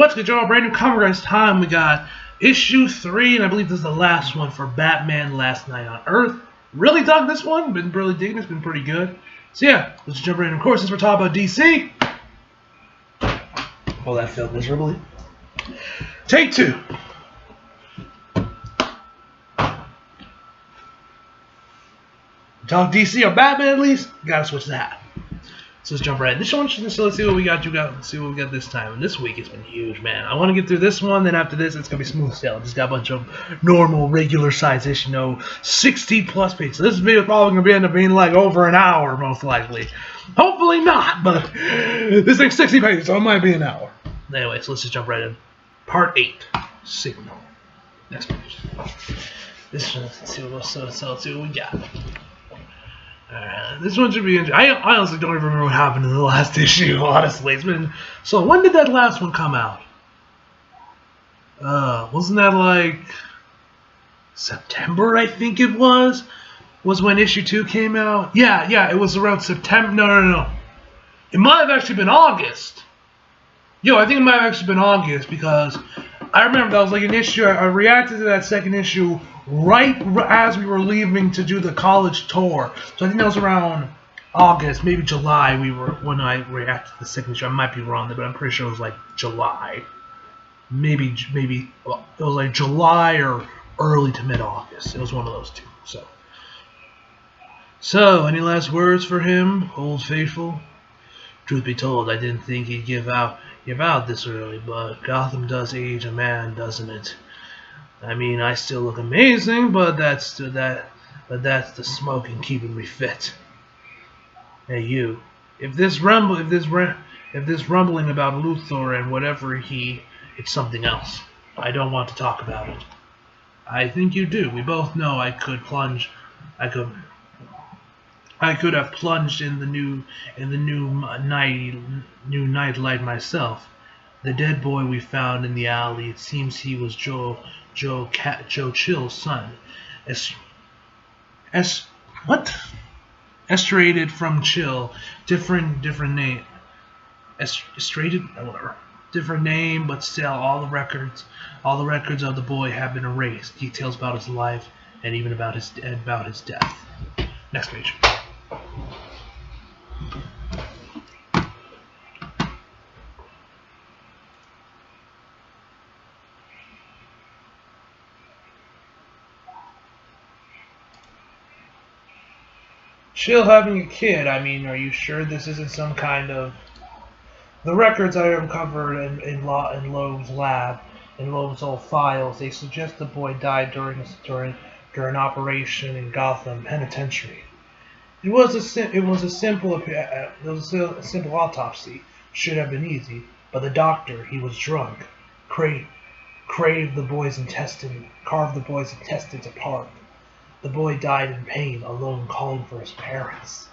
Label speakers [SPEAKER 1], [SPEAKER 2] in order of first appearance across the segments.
[SPEAKER 1] What's good, y'all? Brand new comic guys time. We got issue 3, and I believe this is the last one for Batman Last Night on Earth. Really dug this one. Been really digging it. It's been pretty good. So yeah, let's jump right in. Of course, since we're talking about DC. Oh, that failed miserably. Take 2. Talk DC or Batman at least. Gotta switch that. So let's jump right in. This one, so let's see what we got. Let's see what we got this time. And this week it's been huge, man. I want to get through this one. Then after this, it's gonna be smooth sailing. Just got a bunch of normal, regular size issue, 60+ pages. So this video is probably gonna end up being like over an hour, most likely. Hopefully not, but this thing's 60 pages, so it might be an hour. Anyway, so let's just jump right in. Part 8, Signal. Next page. This one, let's see what we got. This one should be interesting. I honestly don't even remember what happened in the last issue, honestly. It's been... So, when did that last one come out? Wasn't that like... September, I think it was? Was when issue 2 came out? Yeah, it was around September. No. It might have actually been August. I think it might have actually been August, because I remember that was like an issue. I reacted to that second issue right as we were leaving to do the college tour. So I think that was around August, maybe July. When I reacted to the second issue. I might be wrong there, but I'm pretty sure it was like July. Maybe it was like July or early to mid-August. It was one of those two. So any last words for him, Old Faithful? Truth be told, I didn't think he'd give out this early, but Gotham does age a man, doesn't it? I mean, I still look amazing, but that's the smoke and keeping me fit. Hey, you. If this rumbling about Luthor and whatever it's something else. I don't want to talk about it. I think you do. We both know I could have plunged in the new nightlight myself. The dead boy we found in the alley. It seems he was Joe Chill's son. Estrated from Chill. Different name. Estrated? Whatever. Different name, but still all the records of the boy have been erased. Details about his life and even about his death. Next page. Chill having a kid. I mean, are you sure this isn't some kind of... The records I uncovered in Loeb's lab, in Loeb's old files, they suggest the boy died during an operation in Gotham Penitentiary. It was a simple autopsy. Should have been easy, but the doctor, he was drunk, carved the boy's intestines apart. The boy died in pain, alone, calling for his parents.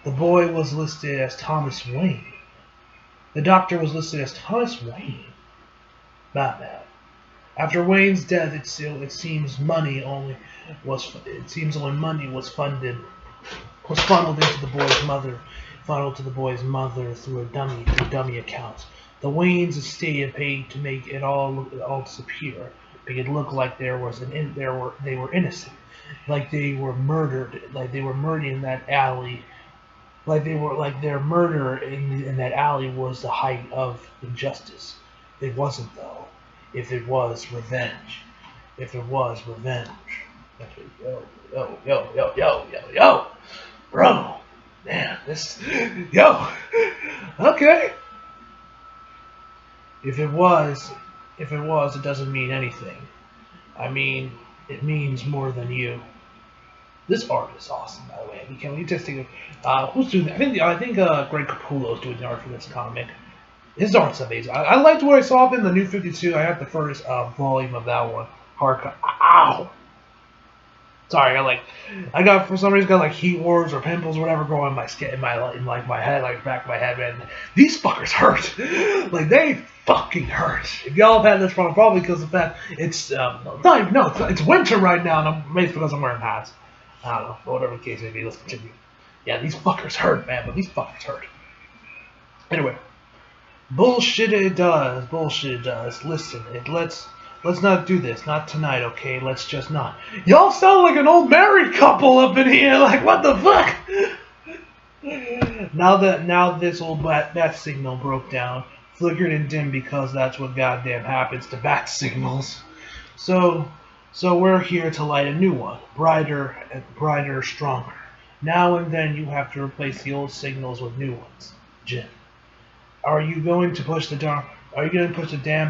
[SPEAKER 1] The boy was listed as Thomas Wayne. The doctor was listed as Thomas Wayne. Batman. After Wayne's death, it seems money was funneled to the boy's mother through dummy accounts. The Waynes' estate paid to make it all disappear, make it look like they were innocent, like they were murdered in that alley, their murder in that alley was the height of injustice. It wasn't, though. If it was revenge. Yo. Bro, man, okay. If it was, it doesn't mean anything. I mean, it means more than you. This art is awesome, by the way. Can we just think of who's doing that? I think Greg Capullo is doing the art for this comic. His art's amazing. I liked what I saw of him in the New 52. I had the first volume of that one, hardcover. Ow. Sorry, I got for some reason got like heat wars or pimples or whatever growing in my skin, my head, like back of my head, man. These fuckers hurt. They fucking hurt. If y'all have had this problem, probably because of that. It's it's winter right now, and I'm amazed because I'm wearing hats. I don't know, but whatever the case may be. Let's continue. Yeah, these fuckers hurt, man. But these fuckers hurt. Anyway, Bullshit it does. Bullshit it does. Listen, let's not do this. Not tonight, okay? Let's just not. Y'all sound like an old married couple up in here. Like, what the fuck? Now this old bat signal broke down, flickered and dimmed because that's what goddamn happens to bat signals. So we're here to light a new one, brighter and brighter, stronger. Now and then you have to replace the old signals with new ones. Jim, are you going to push the damn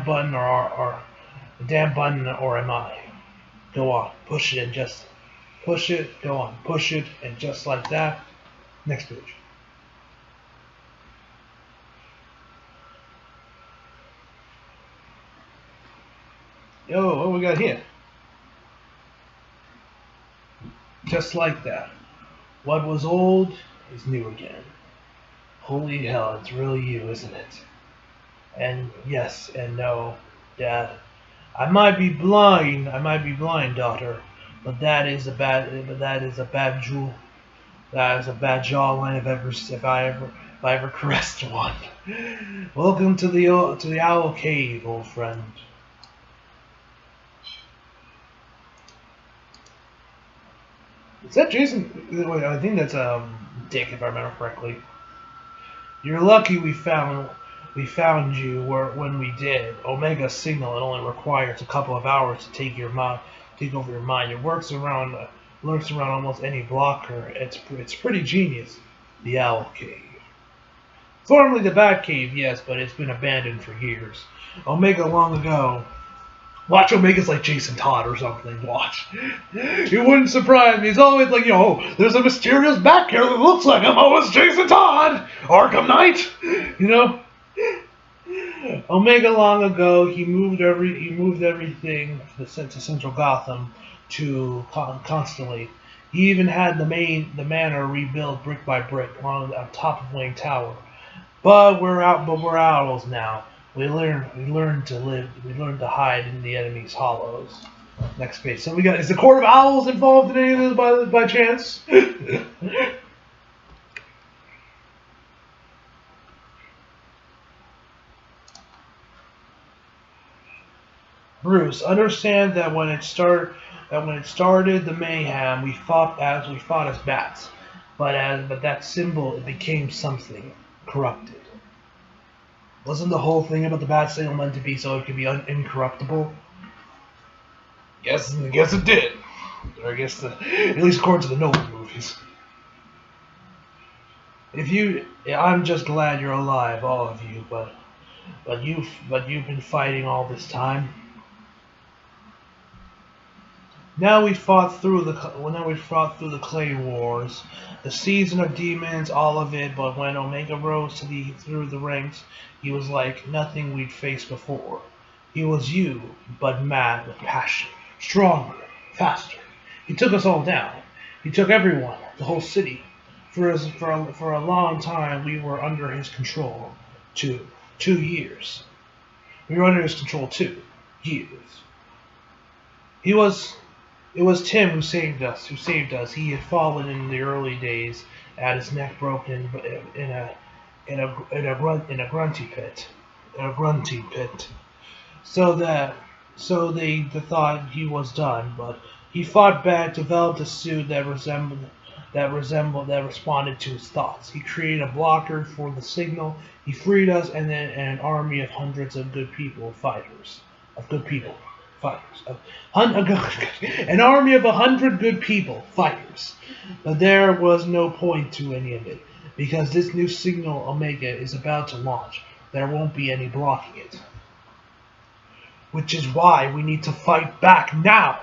[SPEAKER 1] button or the damn button, or am I? Go on, push it and just push it. Go on, push it and just like that. Next page. Yo, what we got here? Just like that. What was old is new again. Holy hell, it's really you, isn't it? And yes and no, Dad. I might be blind, daughter, but that is a bad jewel. That is a bad jawline if I ever caressed one. Welcome to the Owl Cave, old friend. Is that Jason? Wait, I think that's Dick, if I remember correctly. You're lucky we found you when we did. Omega's signal, it only requires a couple of hours to take over your mind. It lurks around almost any blocker. It's pretty genius. The Owl Cave. Formerly the Bat Cave, yes, but it's been abandoned for years. Omega long ago. Watch Omega's like Jason Todd or something. Watch. It wouldn't surprise me. It's always like, there's a mysterious bat here that looks like him. Oh, it's Jason Todd! Arkham Knight! Omega long ago, he moved everything to Central Gotham to constantly. He even had the manor rebuilt brick by brick on top of Wayne Tower. But we're owls now. We learned to hide in the enemy's hollows. Next page. So we got, is the Court of Owls involved in any of this by chance? Bruce, understand that when it started the mayhem, we fought as bats, but that symbol, it became something corrupted. Wasn't the whole thing about the bat signal meant to be so it could be incorruptible? Guess it did. Or I guess at least according to the Nolan movies. I'm just glad you're alive, all of you. But you've been fighting all this time. Now we fought through the Clay Wars, the season of demons, all of it. But when Omega rose through the ranks, he was like nothing we'd faced before. He was you, but mad with passion, stronger, faster. He took us all down. He took everyone, the whole city. For a long time, we were under his control. 2 years. We were under his control 2 years. It was Tim who saved us. He had fallen in the early days, had his neck broken in a grunty pit. So they thought he was done, but he fought back, developed a suit that responded to his thoughts. He created a blocker for the signal. He freed us, and then an army of hundreds of good people, fighters. An army of 100 good people, fighters. But there was no point to any of it, because this new signal Omega is about to launch. There won't be any blocking it. Which is why we need to fight back now.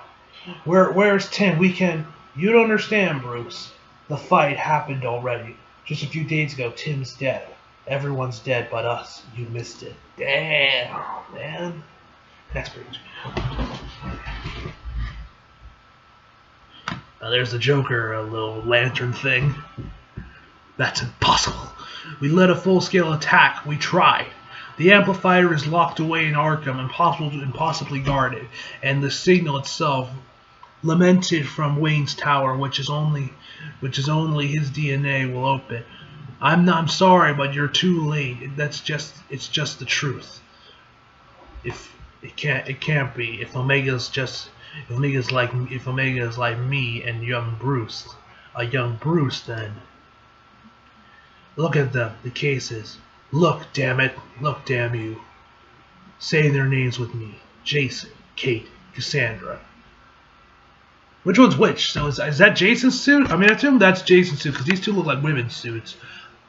[SPEAKER 1] Where's Tim? You don't understand, Bruce. The fight happened already. Just a few days ago, Tim's dead. Everyone's dead but us. You missed it. Damn, man. Next page. There's the Joker, a little lantern thing. That's impossible. We led a full-scale attack. We tried. The amplifier is locked away in Arkham, impossibly guarded, and the signal itself lamented from Wayne's Tower, which is only his DNA will open. I'm sorry, but you're too late. It's just the truth. If it can't be. If Omega is like me and young Bruce, a young Bruce, then look at the cases. Look, damn it. Look, damn you. Say their names with me. Jason, Kate, Cassandra. Which one's which? So is that Jason's suit? I mean, I assume that's Jason's suit because these two look like women's suits.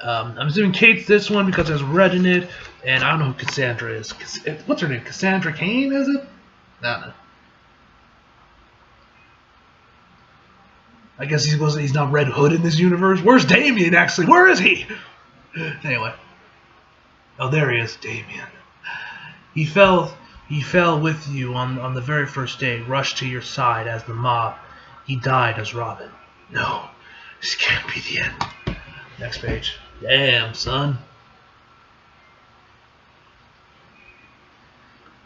[SPEAKER 1] I'm assuming Kate's this one because there's red in it, and I don't know who Cassandra is. What's her name? Cassandra Cain, is it? I don't know. I guess he's not Red Hood in this universe. Where's Damien, actually? Where is he? Anyway. Oh, there he is, Damien. He fell with you on the very first day, rushed to your side as the mob. He died as Robin. No, this can't be the end. Next page. Damn, son.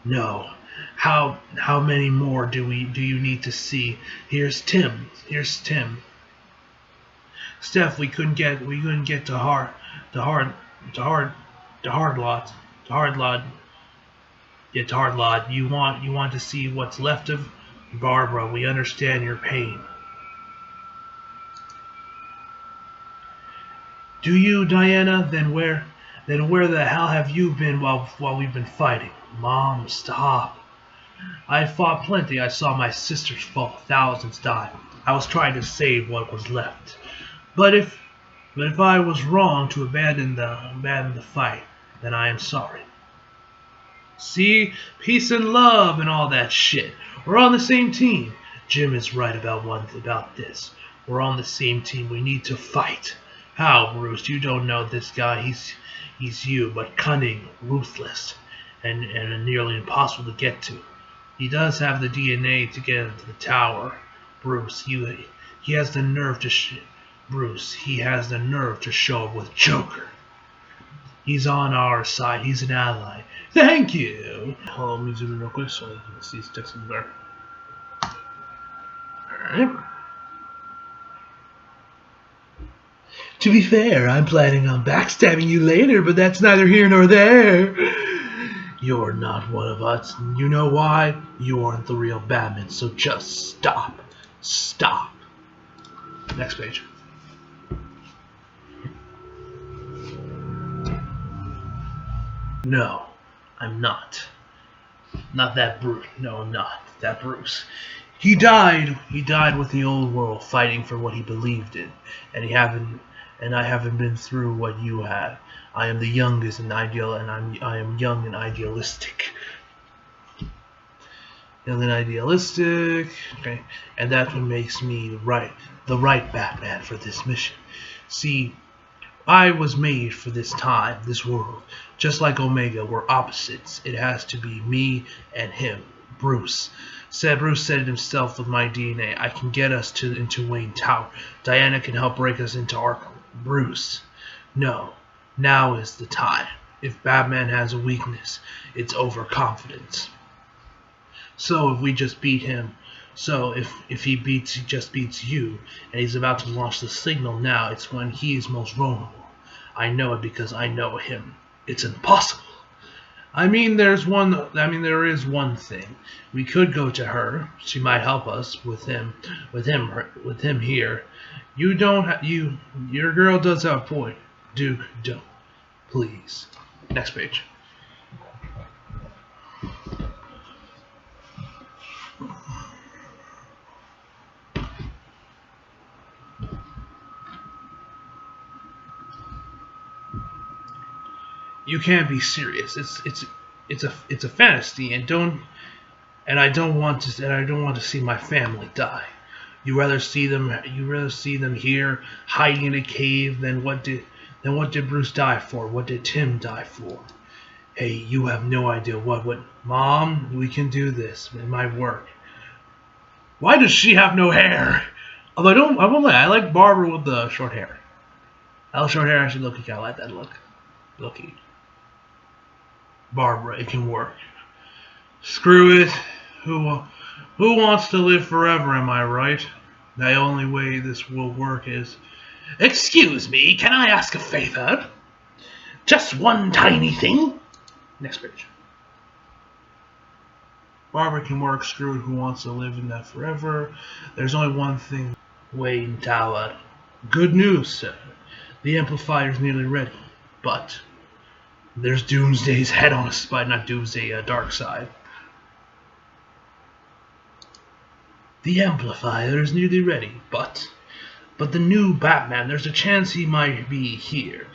[SPEAKER 1] No. How many more do you need to see? Here's Tim. Steph, we couldn't get to hard lot. Yeah, to hard lot. You want to see what's left of Barbara. We understand your pain. Do you, Diana? Then where the hell have you been while we've been fighting? Mom, stop. I fought plenty. I saw my sisters fall, thousands die. I was trying to save what was left. But if I was wrong to abandon the fight, then I am sorry. See, peace and love and all that shit. We're on the same team. Jim is right about this. We're on the same team. We need to fight. How, Bruce? You don't know this guy. He's you, but cunning, ruthless, and nearly impossible to get to. He does have the DNA to get into the tower. Bruce, he has the nerve to show up with Joker. He's on our side. He's an ally. Thank you. Hold on, let me zoom in real quick so you can see his text in there. Alright. To be fair, I'm planning on backstabbing you later, but that's neither here nor there. You're not one of us. You know why? You aren't the real Batman, so just stop. Stop. Next page. No, I'm not. Not that Bruce. No, I'm not. That Bruce. He died with the old world, fighting for what he believed in, and I haven't been through what you have. I am the youngest and I am young and idealistic. Young and idealistic. Okay, and that's what makes me the right Batman for this mission. See, I was made for this time, this world. Just like Omega, we're opposites. It has to be me and him. Bruce said it himself with my DNA. I can get us into Wayne Tower. Diana can help break us into Arkham. Bruce. No. Now is the time. If Batman has a weakness, it's overconfidence. So if we just beat him, if he just beats you, and he's about to launch the signal now, it's when he's most vulnerable. I know it because I know him. It's impossible. I mean, there is one thing. We could go to her. She might help us with him here. Your girl does have a point. Duke, don't. Please. Next page. You can't be serious. It's a fantasy, and I don't want to see my family die. You rather see them here hiding in a cave than what did Bruce die for? What did Tim die for? Hey, you have no idea what Mom, we can do this. It might work. Why does she have no hair? Although I won't lie, I like Barbara with the short hair. I like short hair actually look. I like that look. Looky. Barbara, it can work. Screw it. Who wants to live forever, am I right? The only way this will work is Excuse me, can I ask a favor? Just one tiny thing. Next page. Barbara can work screwed who wants to live in that forever. There's only one thing. Wayne Tower. Good news, sir. The amplifier's nearly ready. But there's Doomsday's head on a spike, not Doomsday, Dark Side. The amplifier is nearly ready, but the new Batman, there's a chance he might be here.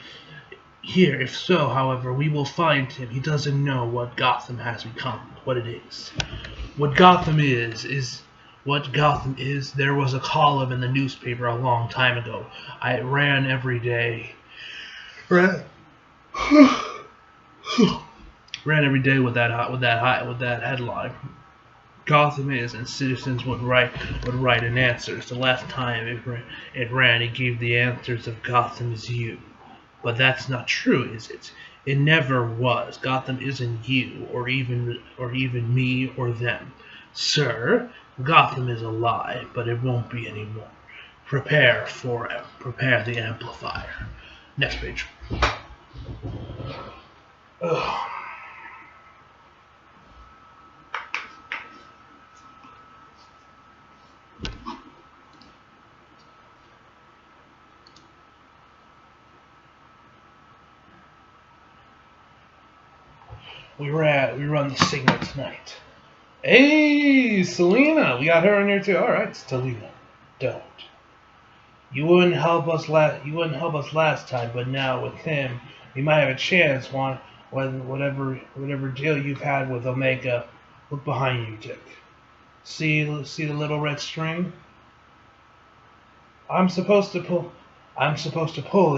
[SPEAKER 1] If so, however, we will find him. He doesn't know what Gotham has become, what it is. What Gotham is what Gotham is. There was a column in the newspaper a long time ago. I ran every day. Ran every day with that headline. Gotham is, and citizens would write in answers. The last time it ran, it gave the answers of Gotham is you. But that's not true, is it? It never was. Gotham isn't you, or even me, or them. Sir, Gotham is a lie, but it won't be anymore. Prepare the amplifier. Next page. Ugh. We run the signal tonight. Hey, Selena, we got her in here too. All right, Selena, don't. You wouldn't help us last time, but now with him, we might have a chance. Whatever deal you've had with Omega, look behind you, Dick. See the little red string? I'm supposed to pull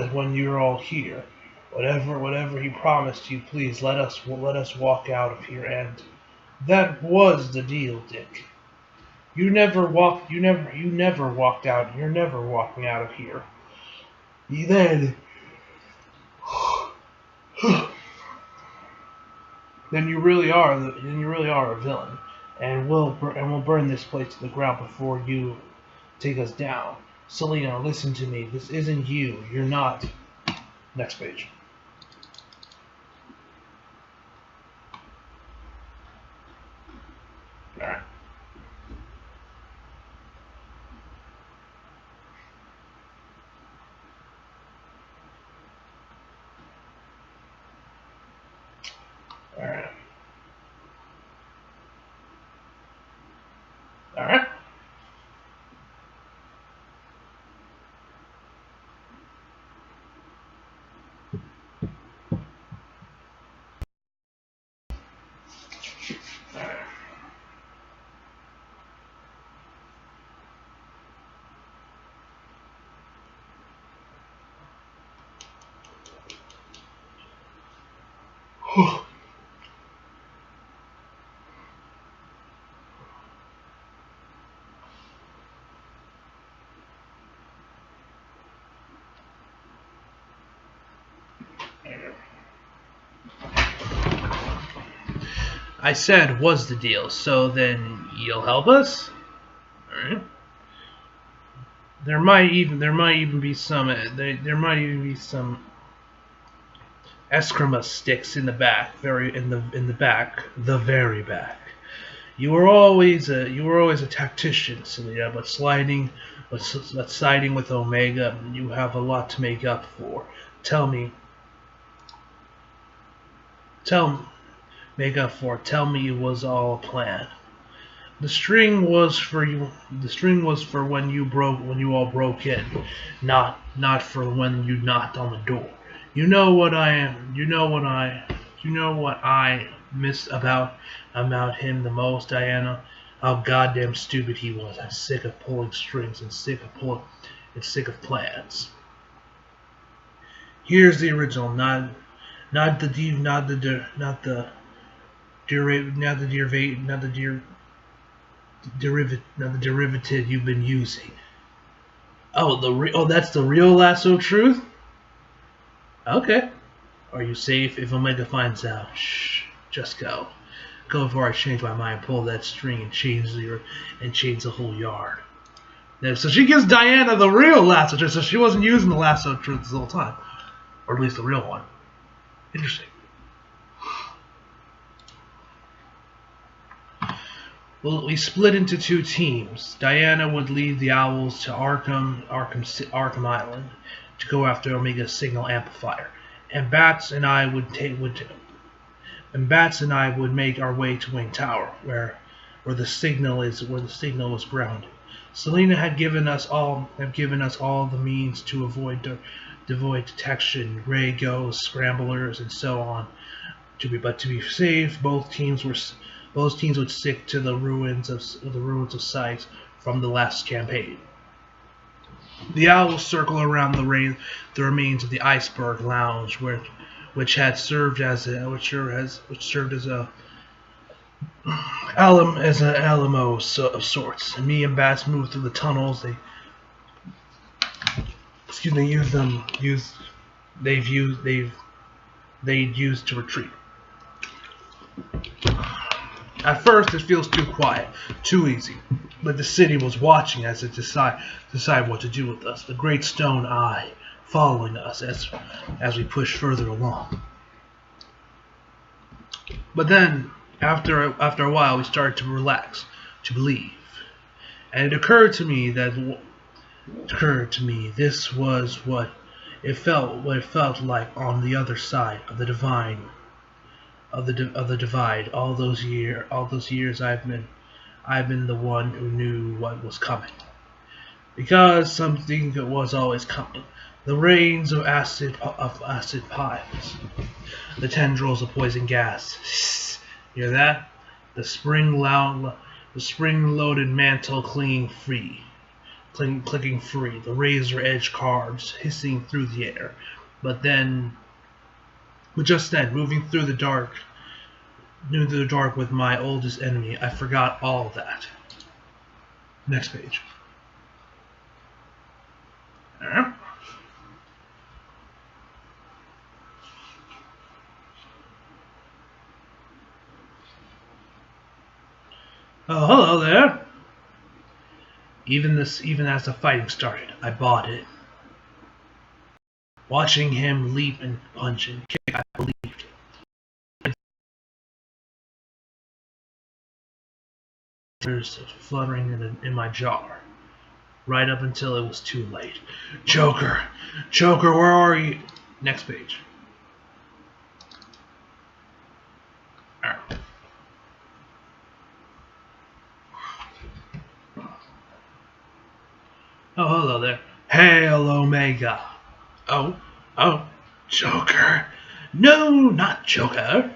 [SPEAKER 1] it when you're all here. Whatever he promised you, please let us walk out of here. And that was the deal, Dick. You never walked out. You're never walking out of here. Then you really are a villain, and we'll burn this place to the ground before you take us down. Selena, listen to me. This isn't you. You're not. Next page. Alright. Alright. Alright. I said was the deal, so then you'll help us? Alright. There might even be some eskrima sticks in the back, the very back. You were always a tactician, Celia, but siding with Omega, you have a lot to make up for. Tell me it was all a plan. The string was for when you all broke in, not for when you knocked on the door. You know what I miss about him the most, Diana? How goddamn stupid he was. I'm sick of pulling strings and sick of plans. Here's the original, not the derivative you've been using. Oh, that's the real lasso truth? Okay. Are you safe if Omega finds out? Shh. Just go. Go before I change my mind, pull that string and change the whole yard. So she gives Diana the real lasso trick, so she wasn't using the lasso trick this whole time. Or at least the real one. Interesting. Well, we split into two teams. Diana would lead the Owls to Arkham Island to go after Omega's signal amplifier, and Bats and I would make our way to Wing Tower, where the signal was grounded. Selena had given us all the means to avoid detection, gray ghosts, scramblers, and so on. But to be safe, both teams would stick to the ruins of sites from the last campaign. The Owls circle around the remains of the Iceberg Lounge, which served as an Alamo of sorts. And me and Bats moved through the tunnels. They'd used to retreat. At first, it feels too quiet, too easy, but the city was watching as it decide what to do with us. The Great Stone Eye following us as we push further along. But then, after a while, we started to relax, to believe, and it occurred to me this was what it felt like on the other side of the divide. All those years I've been the one who knew what was coming, because something that was always coming. The rains of acid piles, the tendrils of poison gas. Hear that? The spring-loaded mantle clicking free. The razor-edge cards hissing through the air. But just then, moving through the dark with my oldest enemy, I forgot all that. Next page. Oh, hello there. Even as the fighting started, I bought it. Watching him leap and punch and kick, I believed. Fluttering in my jaw, right up until it was too late. Joker, where are you? Next page. Oh, hello there. Hail Omega. Oh, Joker. No, not Joker.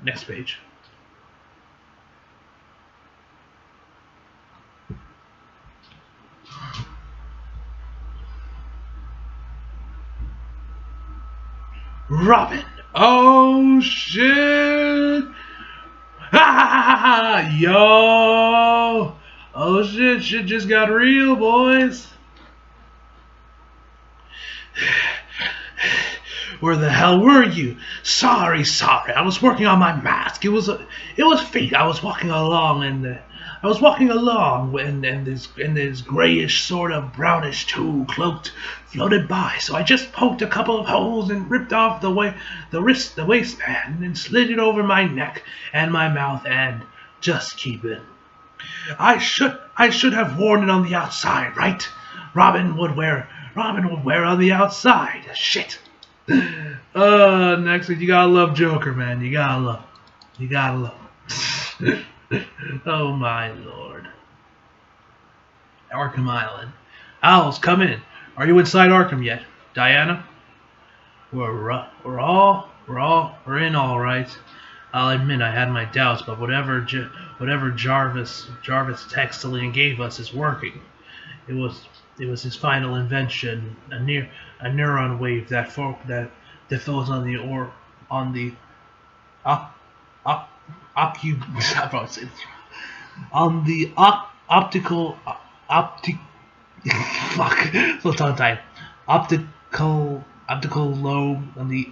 [SPEAKER 1] Next page. Robin. Oh, shit. Ha! Yo. Oh, shit just got real, boys. Where the hell were you? Sorry. I was working on my mask. It was fate. I was walking along, and this grayish, sort of brownish tube floated by. So I just poked a couple of holes and ripped off the waistband, and slid it over my neck and my mouth, and just keep it. I should have worn it on the outside, right? Robin would wear on the outside. Shit. Next week, you gotta love Joker, man. You gotta love. Oh my lord. Arkham Island. Owls, come in. Are you inside Arkham yet, Diana? We're in all right. I'll admit I had my doubts, but whatever Jarvis Textilian gave us is working. It was his final invention, a neuron wave that falls on the optical lobe on the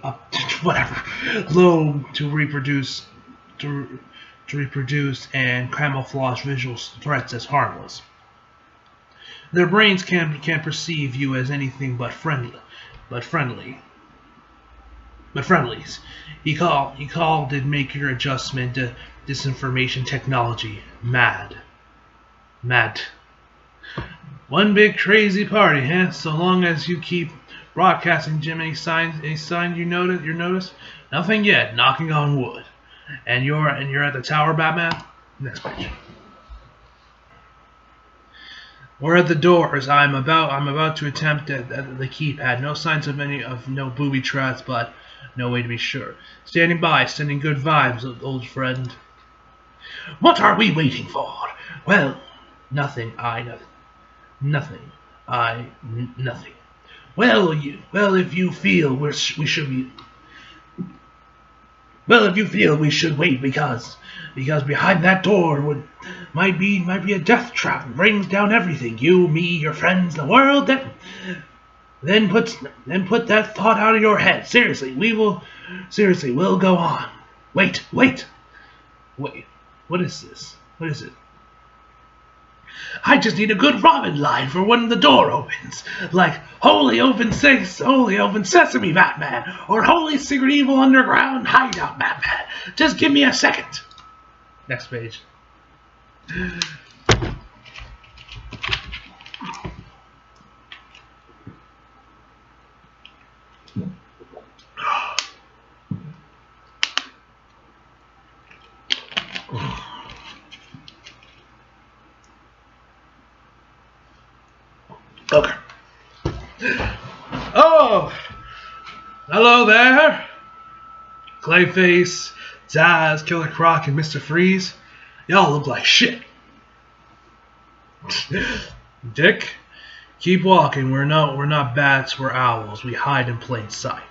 [SPEAKER 1] lobe to reproduce and camouflage visual threats as harmless. Their brains can't perceive you as anything but friendlies. He called it make your adjustment to disinformation technology mad. Mad. One big crazy party, huh? So long as you keep broadcasting, Jim. Any sign you notice? Nothing yet. Knocking on wood. And you're at the tower, Batman. Next page. We're at the doors. I'm about to attempt at the keypad. No signs of no booby traps, but no way to be sure. Standing by, sending good vibes, old friend. What are we waiting for? Well, nothing. Nothing. Nothing. Well, if you feel we should wait because behind that door might be a death trap and brings down everything. You, me, your friends, the world. Then put that thought out of your head. Seriously, we'll go on. Wait. What is this? What is it? I just need a good Robin line for when the door opens. Like, holy open sesame, Batman. Or holy secret evil underground hideout, Batman. Just give me a second. Next page. Okay. Oh! Hello there! Clayface, Zaz, Killer Croc, and Mr. Freeze. Y'all look like shit. Dick, keep walking. We're not bats, we're owls. We hide in plain sight.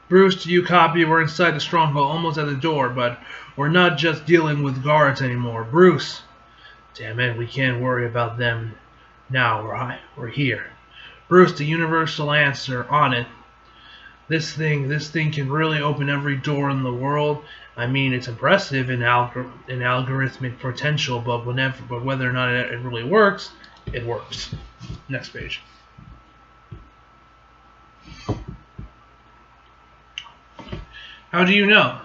[SPEAKER 1] Bruce, do you copy? We're inside the stronghold, almost at the door, but we're not just dealing with guards anymore. Bruce! Damn it, we can't worry about them now. We're here. Bruce, the universal answer on it. This thing can really open every door in the world. I mean, it's impressive in algorithmic potential, but whether or not it really works, it works. Next page. How do you know?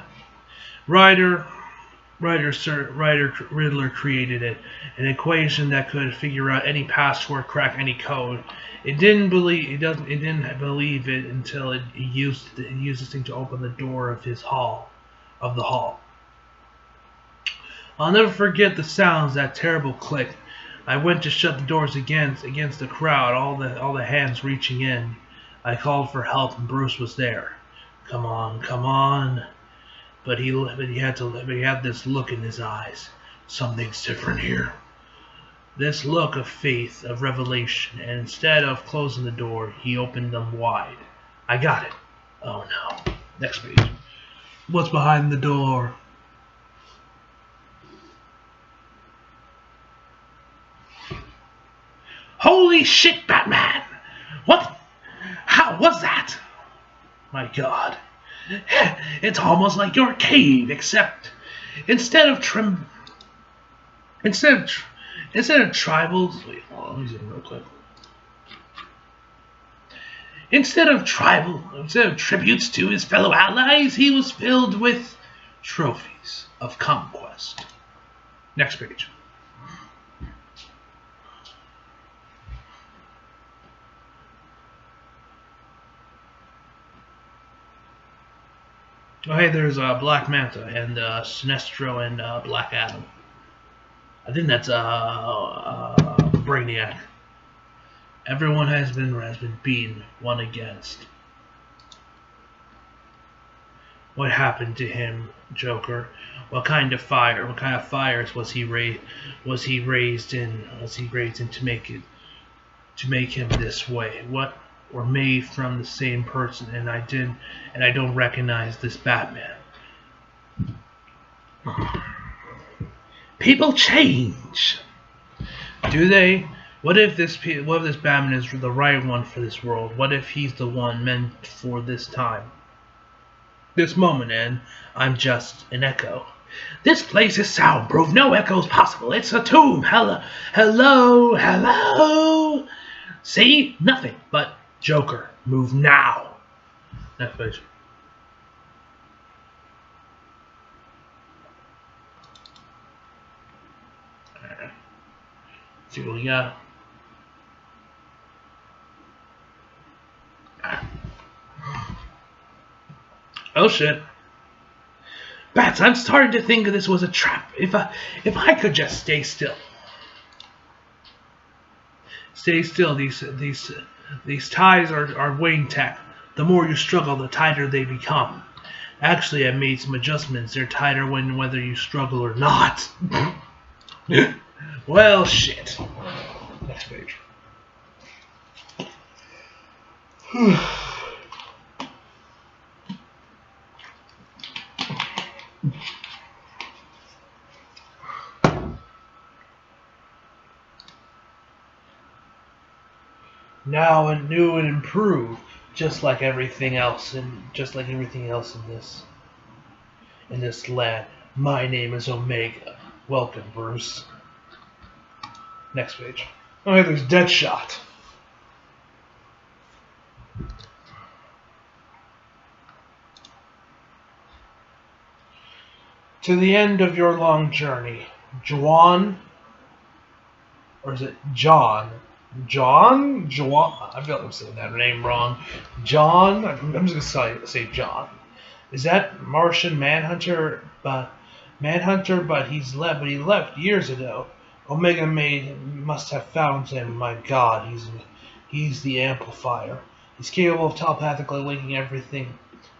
[SPEAKER 1] Riddler created it, an equation that could figure out any password, crack any code. It didn't believe it until it used this thing to open the door of the hall. I'll never forget the sounds, that terrible click. I went to shut the doors against the crowd, all the hands reaching in. I called for help, and Bruce was there. Come on. But he had this look in his eyes. Something's different here. This look of faith, of revelation, and instead of closing the door, he opened them wide. I got it. Oh no. Next page. What's behind the door? Holy shit, Batman! What? How was that? My God. It's almost like your cave, except instead of tribals. Wait, hold on, let me zoom real quick. Instead of tributes to his fellow allies, he was filled with trophies of conquest. Next page. Oh, hey, there's Black Manta and Sinestro and Black Adam. I think that's Brainiac. Everyone has been beaten, one against. What happened to him, Joker? What kind of fires was he raised in to make him this way? What were made from the same person, and I don't recognize this Batman. People change. Do they? What if this Batman is the right one for this world? What if he's the one meant for this time, this moment, and I'm just an echo? This place is soundproof. No echoes possible. It's a tomb. Hello, hello, hello. See? Nothing but Joker. Move now. Next page. Alright. See what we got. Oh shit. Bats, I'm starting to think this was a trap. If I could just stay still. Stay still. These ties are weighing tech. The more you struggle, the tighter they become. Actually, I made some adjustments. They're tighter whether you struggle or not. Well, shit. Next page. Now and new and improved, just like everything else, in this land. My name is Omega. Welcome, Bruce. Next page. Oh, yeah, there's Deadshot. To the end of your long journey, Juan, or is it John? John? I feel like I'm saying that name wrong. John? I'm just going to say John. Is that Martian Manhunter? But he left years ago. Omega must have found him. My God, he's the amplifier. He's capable of telepathically linking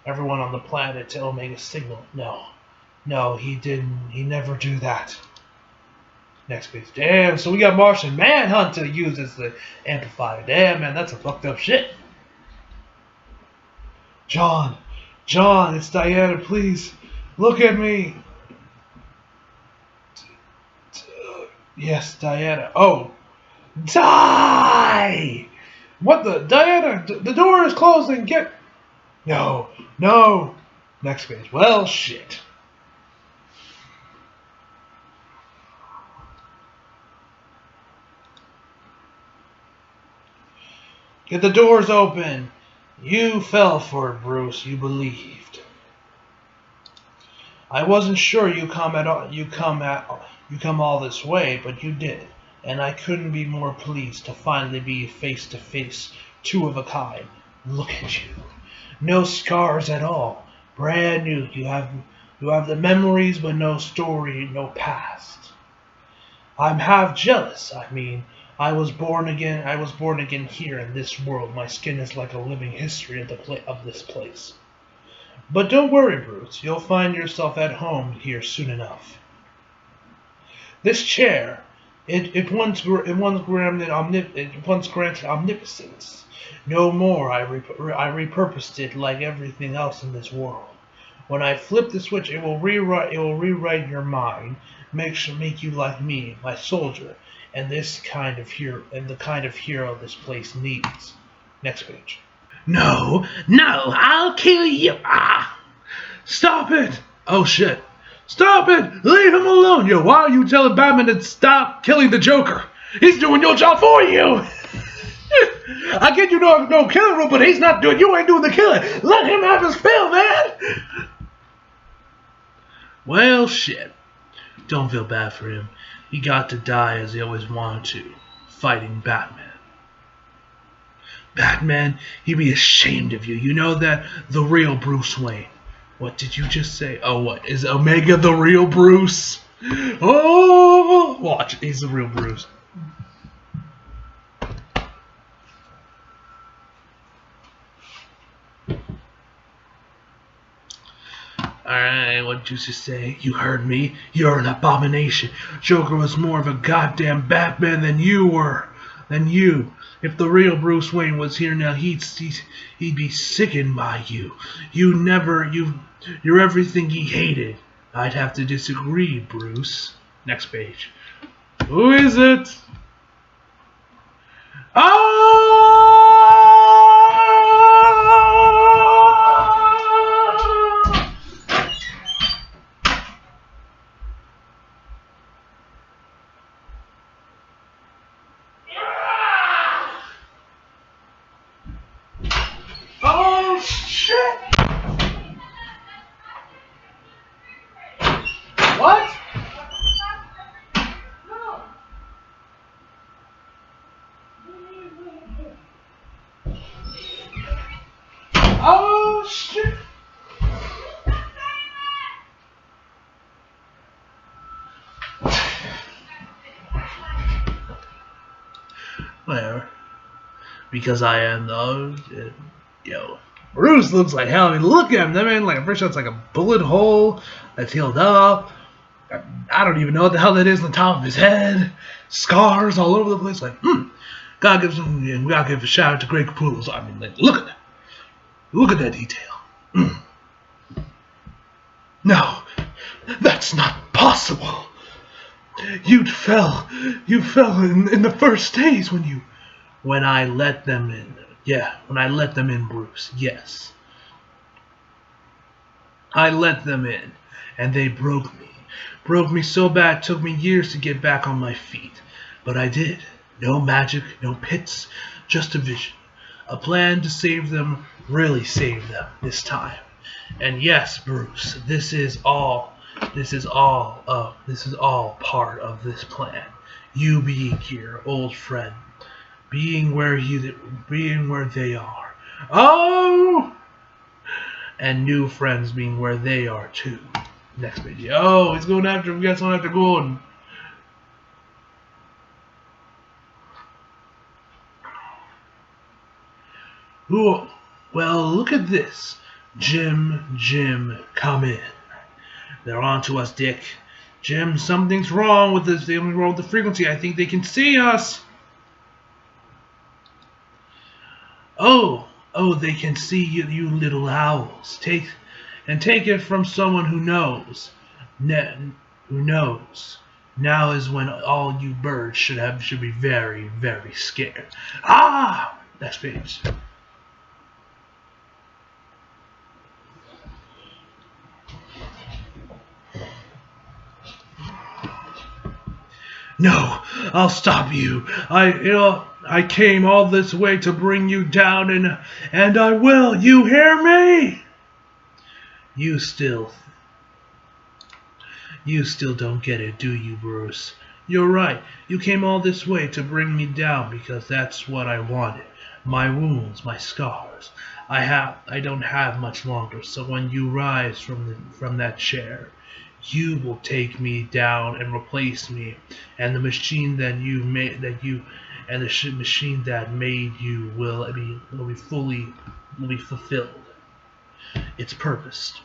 [SPEAKER 1] everyone on the planet to Omega's signal. No, he didn't. He never do that. Next page. Damn, so we got Martian Manhunter used as the amplifier. Damn, man, that's a fucked up shit. John, it's Diana, please. Look at me. Yes, Diana. Oh. Die! What the? Diana, the door is closing. Get... No. Next page. Well, shit. Get the doors open. You fell for it, Bruce. You believed. I wasn't sure you come all this way, but you did, and I couldn't be more pleased to finally be face to face, two of a kind. Look at you. No scars at all. Brand new. You have the memories, but no story, no past. I'm half jealous. I mean, I was born again here in this world. My skin is like a living history of this place. But don't worry, Bruce. You'll find yourself at home here soon enough. This chair, it once granted omnipotence. No more. I repurposed it like everything else in this world. When I flip the switch, it will rewrite your mind, make you like me, my soldier, and the kind of hero this place needs. Next page. No, I'll kill you. Ah! Stop it! Oh shit. Stop it! Leave him alone! Yo, why are you telling Batman to stop killing the Joker? He's doing your job for you! I get you no killing rule, but you ain't doing the killing. Let him have his fill, man! Well, shit. Don't feel bad for him. He got to die as he always wanted to, fighting Batman. Batman, he'd be ashamed of you. You know that? The real Bruce Wayne. What did you just say? Oh, what? Is Omega the real Bruce? Oh! Watch, he's the real Bruce. Alright, what did you just say? You heard me? You're an abomination. Joker was more of a goddamn Batman than you were. If the real Bruce Wayne was here now, he'd be sickened by you. You're everything he hated. I'd have to disagree, Bruce. Next page. Who is it? shit! Whatever. Because I am the yo. Bruce looks like hell. I mean, look at him. That man, like, first shot's like a bullet hole that's healed up. I don't even know what the hell that is on the top of his head. Scars all over the place. Like, gotta give some. We gotta give a shout out to Greg Capullo. I mean, like, look at that. Look at that detail. No, that's not possible. You fell in the first days when I let them in. Yeah, when I let them in, Bruce. Yes. I let them in, and they broke me. Broke me so bad it took me years to get back on my feet. But I did. No magic, no pits, just a vision. A plan to save them, really save them this time. And yes, Bruce, this is all part of this plan. You being here, old friend. Being where they are. Oh! And new friends being where they are too. Next page. Oh, he's going after him. Guess someone after Gordon. Ooh, well, look at this. Jim, come in. They're on to us, Dick. Jim, something's wrong with this. Something's wrong with the frequency. I think they can see us. Oh, they can see you little owls. Take it from someone who knows. Who knows. Now is when all you birds should be very, very scared. Ah! Next page. No, I'll stop you. I came all this way to bring you down, and I will. You hear me? You still don't get it, do you, Bruce? You're right. You came all this way to bring me down because that's what I wanted. My wounds, my scars. I don't have much longer. So when you rise from that chair, you will take me down and replace me, and the machine that machine that made you will be fulfilled. It's purposed.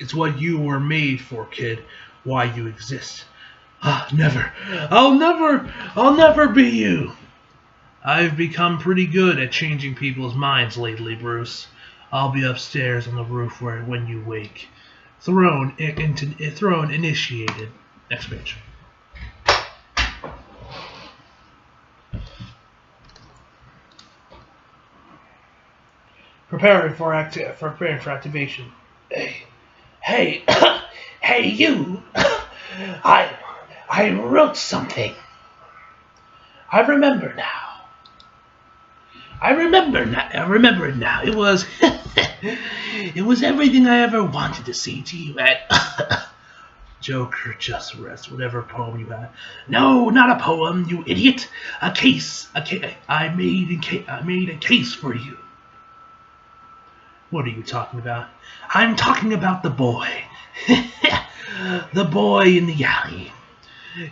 [SPEAKER 1] It's what you were made for, kid. Why you exist. Never. I'll never be you. I've become pretty good at changing people's minds lately, Bruce. I'll be upstairs on the roof when you wake. Throne initiated. Next page. Preparing for activation.
[SPEAKER 2] Hey, hey, you! I wrote something. I remember it now. It was it was everything I ever wanted to say to you at Joker, just rest. Whatever poem you had. No, not a poem, you idiot. A case. I made a case for you.
[SPEAKER 1] What are you talking about?
[SPEAKER 2] I'm talking about the boy. The boy in the alley.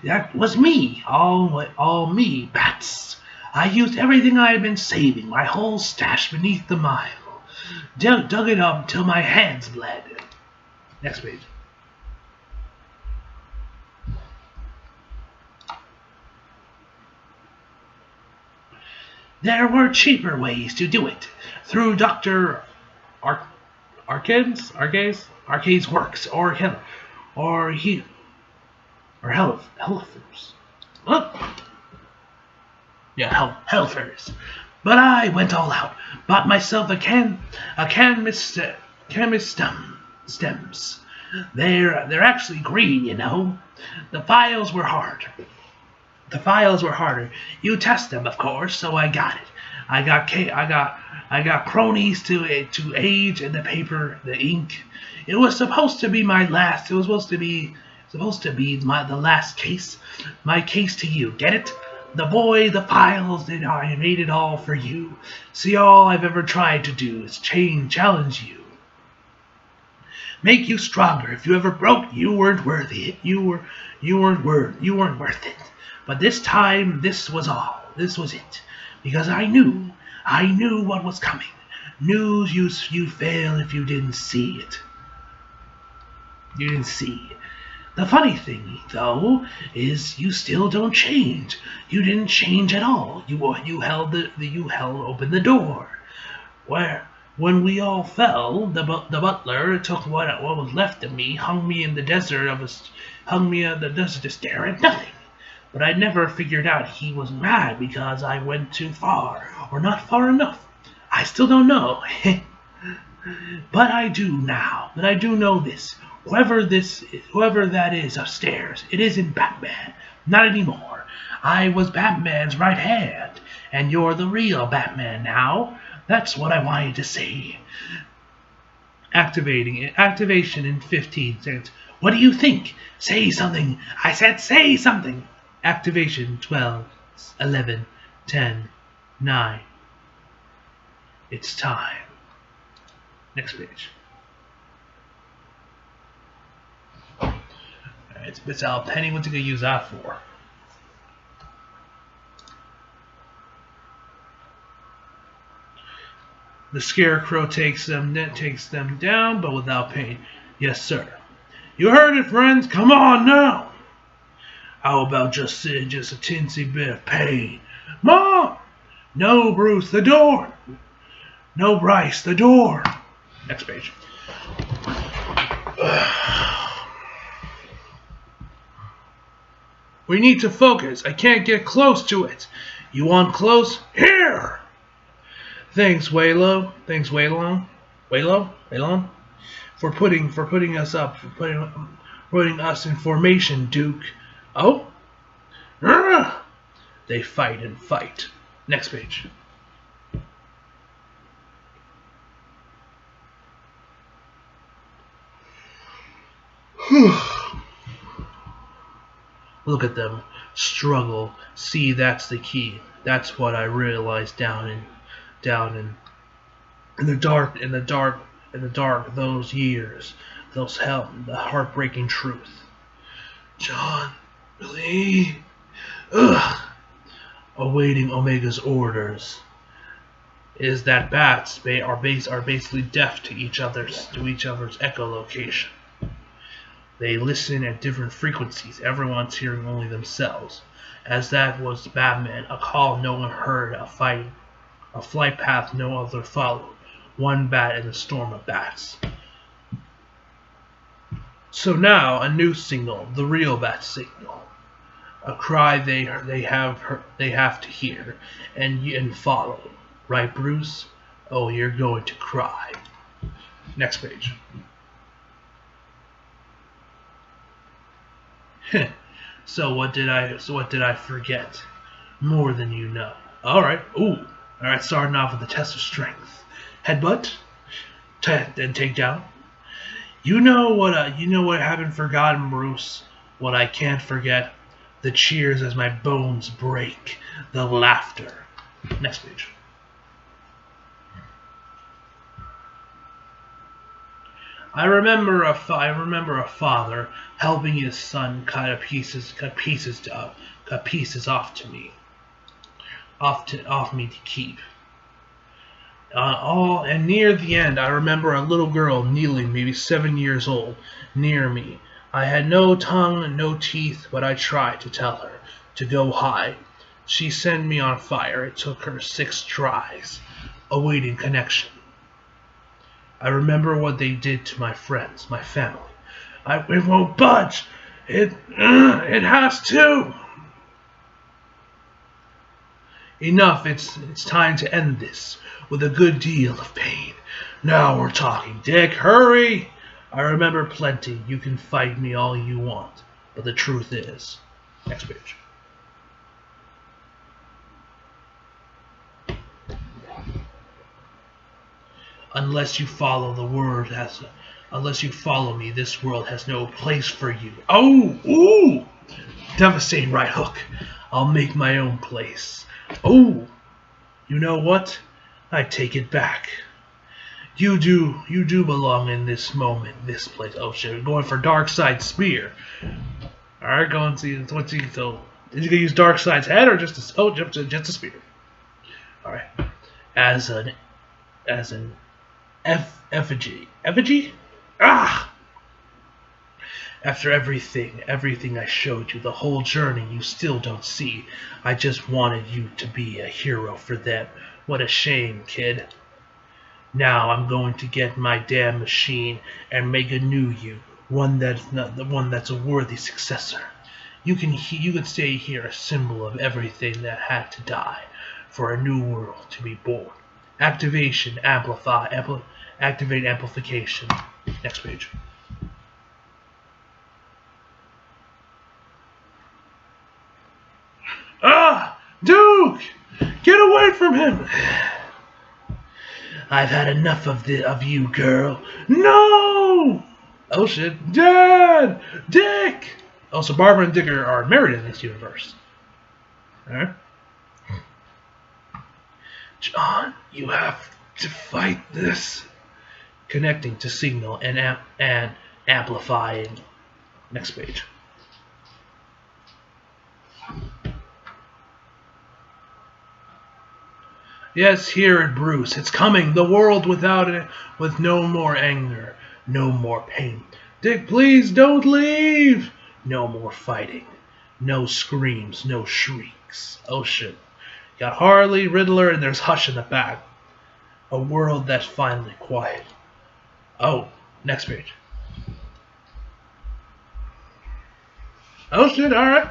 [SPEAKER 2] That was me. All me, bats. I used everything I had been saving, my whole stash beneath the mile. Dug it up till my hands bled.
[SPEAKER 1] Next page.
[SPEAKER 2] There were cheaper ways to do it. Through Dr. Arcade's works, or Hellfers. Yeah, Hellfers. But I went all out. Bought myself a chemist stems. They're actually green, you know. The files were harder. You test them, of course, so I got it. I got cronies to age in the paper, the ink. It was supposed to be my last. It was supposed to be the last case. My case to you. Get it? The boy, the files, and I made it all for you. See, all I've ever tried to do is challenge you. Make you stronger. If you ever broke, you weren't worthy. You weren't worth it. But this time, this was all. This was it. Because I knew what was coming. Knew you'd fail if you didn't see it. You didn't see. The funny thing, though, is you still don't change. You didn't change at all. You held open the door. When we all fell, the butler took what was left of me, hung me in the desert to stare at nothing. But I never figured out he was mad because I went too far, or not far enough. I still don't know. But I do now. But I do know this. Whoever that is upstairs, it isn't Batman. Not anymore. I was Batman's right hand, and you're the real Batman now. That's what I wanted to say. Activation in 15 seconds. What do you think? Say something. I said say something. Activation 12, 11, 10, 9. It's time. Next page. Alright, spits out a penny. What's he gonna use that for? The Scarecrow takes them down, but without pain. Yes, sir. You heard it, friends. Come on now. How about just a teensy bit of pain? Mom! No, Bruce, the door. No, Bryce, the door. Next page. We need to focus. I can't get close to it. You want close? Here! Thanks, Waylon. Thanks, Waylon. Waylon? For putting us up, putting us in formation, Duke. Oh? They fight and fight. Next page. Look at them struggle. See, that's the key. That's what I realized down in the dark those years, the heartbreaking truth. John, really? Ugh. Awaiting Omega's orders is that bats are basically deaf to each other's echolocation. They listen at different frequencies. Everyone's hearing only themselves. As that was Batman, a call no one heard, a flight path no other followed. One bat in a storm of bats. So now a new signal, the real bat signal, a cry they have to hear and follow. Right, Bruce? Oh, you're going to cry. Next page. So what did I forget? More than you know. All right. Ooh. All right. Starting off with the test of strength. Headbutt. Then takedown. You know what I haven't forgotten, Bruce. What I can't forget. The cheers as my bones break. The laughter. Next page. I remember a father helping his son cut pieces off me to keep. And near the end, I remember a little girl kneeling, maybe 7 years old, near me. I had no tongue and no teeth, but I tried to tell her to go high. She sent me on fire. It took her 6 tries, awaiting connection. I remember what they did to my friends, my family. It won't budge. It has to. Enough. It's time to end this with a good deal of pain. Now we're talking, Dick. Hurry. I remember plenty. You can fight me all you want, but the truth is, next page. Unless you follow me, this world has no place for you. Oh, ooh! Devastating right hook. I'll make my own place. Oh, you know what? I take it back. You do belong in this moment, this place. Oh shit, we're going for Darkseid's spear. Alright, go and see what's he so is he gonna use Darkseid's head or just just a spear? Alright. As an effigy. Effigy? Ah! After everything I showed you, the whole journey you still don't see. I just wanted you to be a hero for them. What a shame, kid. Now I'm going to get my damn machine and make a new you, one that's a worthy successor. You can stay here, a symbol of everything that had to die, for a new world to be born. Activate amplification. Next page. Ah! Duke! Get away from him! I've had enough of you, girl. No! Oh shit. Dad! Dick! Oh, so Barbara and Dick are married in this universe. Alright. John, you have to fight this. Connecting to signal and amplifying. Next page. Yes, hear it, Bruce. It's coming. The world without it, with no more anger, no more pain. Dick, please don't leave. No more fighting. No screams, no shrieks. Oh shit. Got Harley, Riddler, and there's Hush in the back. A world that's finally quiet. Oh, next page. Oh shit, alright.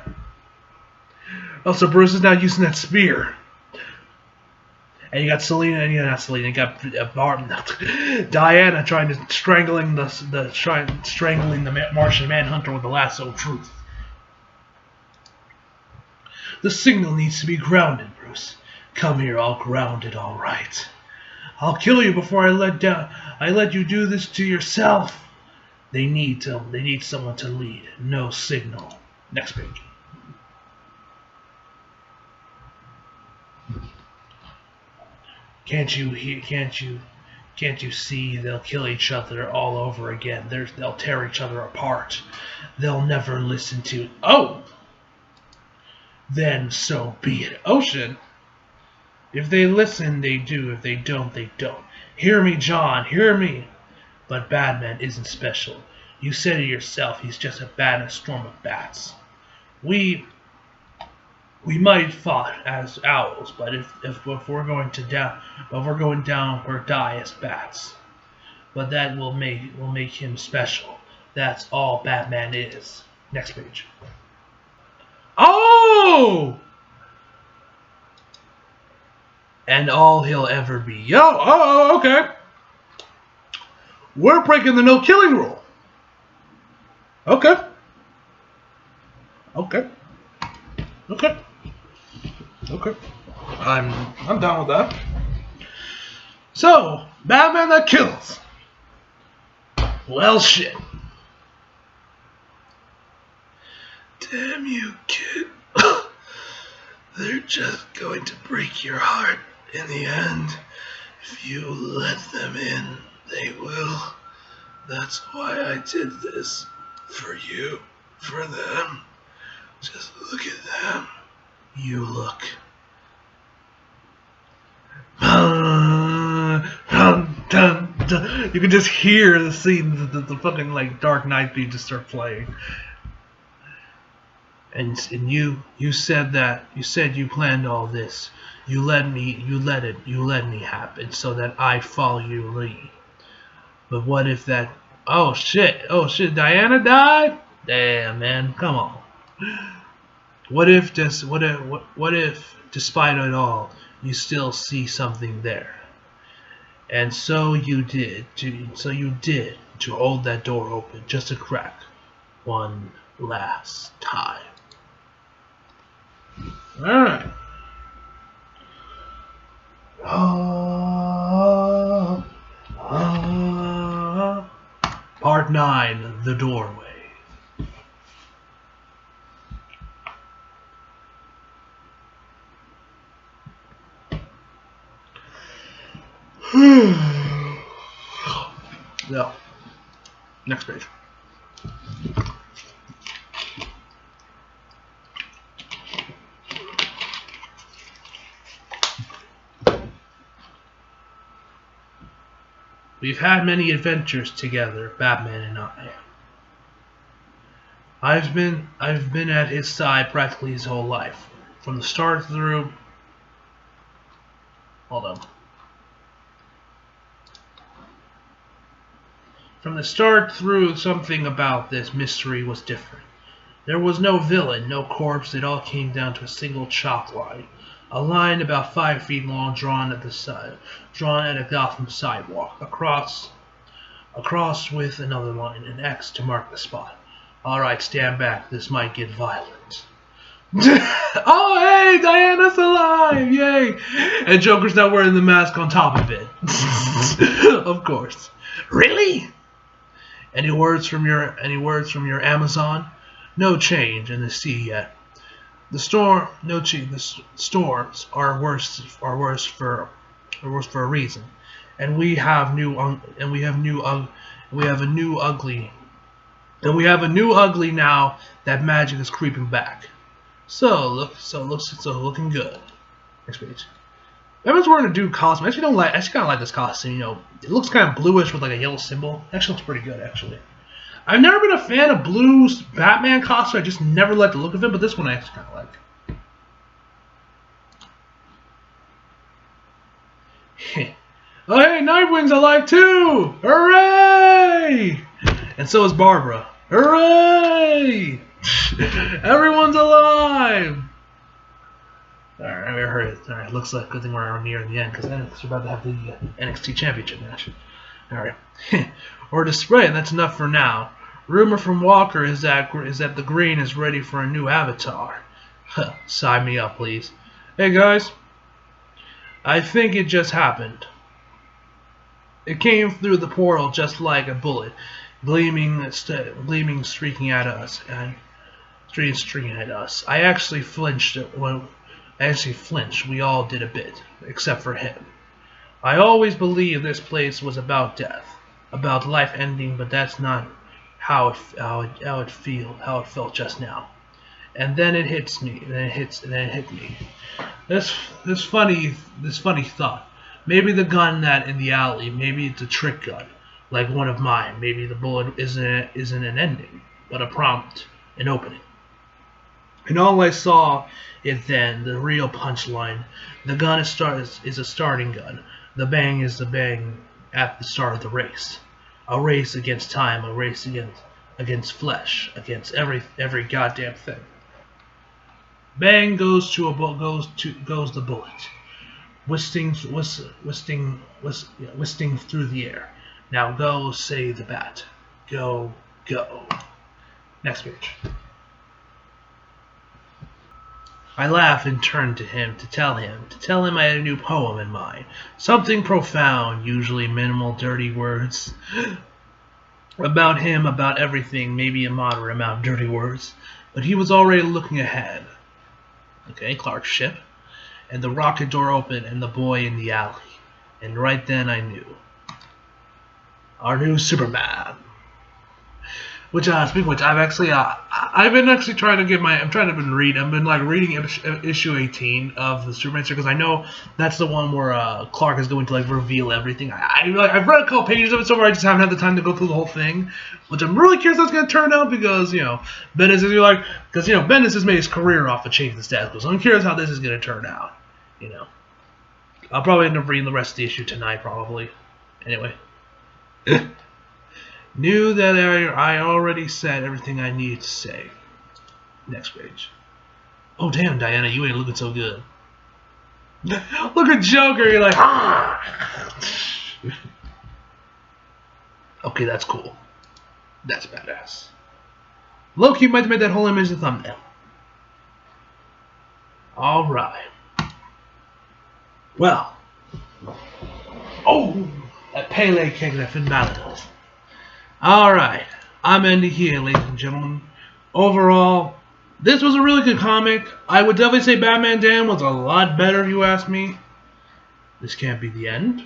[SPEAKER 2] Oh, so Bruce is now using that spear. And you got Selena, and you got Diana trying to strangling the Martian Manhunter with the lasso of truth. The signal needs to be grounded, Bruce. Come here, I'll ground it all right. I'll kill you before I let you do this to yourself. They need someone to lead. No signal. Next page. Can't you see they'll kill each other all over again? They'll tear each other apart. They'll never listen to. Oh! Then so be it. Ocean. If they listen, they do. If they don't, they don't. Hear me, John. Hear me. But Batman isn't special. You said it yourself. He's just a bat in a storm of bats. We might fought as owls, but if we're going down, we're die as bats. But that will make him special. That's all Batman is. Next page. Oh! And all he'll ever be. Yo, oh, okay. We're breaking the no killing rule. Okay. Okay. Okay. Okay. I'm down with that. So, Batman that kills. Well, shit. Damn you, kid. They're just going to break your heart in the end. If you let them in, they will. That's why I did this. For you. For them. Just look at them. You look. You can just hear the scene, the fucking like Dark Knight theme just start playing. And you said you planned all this. You let me happen so that I follow your lead. But what if that? Oh shit! Diana died? Damn, man, come on. What if despite it all, you still see something there? And so you did to hold that door open, just a crack, one last time. All right. Part 9, The Doorway. No. Next page. We've had many adventures together, Batman and I. I've been at his side practically his whole life. From the start through... Hold on. From the start through, something about this mystery was different. There was no villain, no corpse, it all came down to a single chalk line. A line about 5 feet long drawn at the side, drawn at a Gotham sidewalk. Across with another line, an X to mark the spot. Alright, stand back, this might get violent. Oh, hey, Diana's alive! Yay! And Joker's not wearing the mask on top of it. Of course. Really? Any words from your Amazon? No change in the sea yet. The storms are worse for a reason, and we have a new ugly now that magic is creeping back. Looking good. Next page. Batman's wearing a dude costume. I actually kind of like this costume. You know, it looks kind of bluish with like a yellow symbol. Actually, looks pretty good. Actually, I've never been a fan of blue Batman costume. I just never liked the look of it, but this one I actually kind of like. Oh hey, Nightwing's alive too! Hooray! And so is Barbara. Hooray! Everyone's alive! Alright, I heard it. Alright, looks like a good thing we're near the end, because we're about to have the NXT Championship match. Alright. Or display, and that's enough for now. Rumor from Walker is that the Green is ready for a new avatar. Sign me up, please. Hey guys. I think it just happened. It came through the portal just like a bullet, gleaming, streaking at us, and streaking at us. I actually flinched. We all did a bit, except for him. I always believed this place was about death, about life ending, but that's not how it felt just now. And then it hits me. Then it hit me. This funny thought. Maybe the gun that in the alley. Maybe it's a trick gun, like one of mine. Maybe the bullet isn't an ending, but a prompt, an opening. And all I saw it then, the real punchline. The gun is a starting gun. The bang is the bang at the start of the race. A race against time. A race against flesh. Against every goddamn thing. Bang goes the bullet, whisking through the air. Now go, say the bat. Go. Next page. I laughed and turned to him to tell him I had a new poem in mind. Something profound, usually minimal, dirty words. About him, about everything, maybe a moderate amount of dirty words. But he was already looking ahead. Okay, Clark's ship. And the rocket door opened and the boy in the alley. And right then I knew. Our new Superman. Which, speaking of which, I've been trying to reading issue 18 of the Superman series, because I know that's the one where Clark is going to like reveal everything. I've read a couple pages of it so far. I just haven't had the time to go through the whole thing, which I'm really curious how it's going to turn out, because Bendis has made his career off of changing the status quo. So I'm curious how this is going to turn out. I'll probably end up reading the rest of the issue tonight, probably. Anyway. Knew that I already said everything I needed to say. Next page. Oh damn, Diana, you ain't looking so good. Look at Joker, you're like, ah! Okay, that's cool. That's badass. Loki might have made that whole image the thumbnail. Alright. Well. Oh! That Pele cake that Finn Balor does. Alright, I'm ending here, ladies and gentlemen. Overall, this was a really good comic. I would definitely say Batman Dan was a lot better if you ask me. This can't be the end.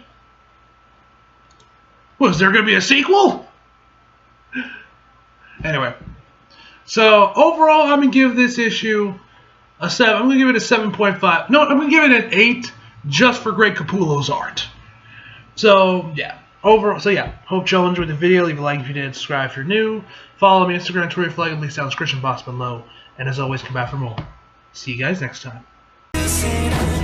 [SPEAKER 2] Was there going to be a sequel? Anyway. So, overall, I'm going to give this issue a 7. I'm going to give it a 7.5. No, I'm going to give it an 8 just for Greg Capullo's art. So, yeah. Overall, so yeah. Hope y'all enjoyed the video. Leave a like if you did. Subscribe if you're new. Follow me on Instagram, Twitter, flag, links down in the description box below. And as always, come back for more. See you guys next time.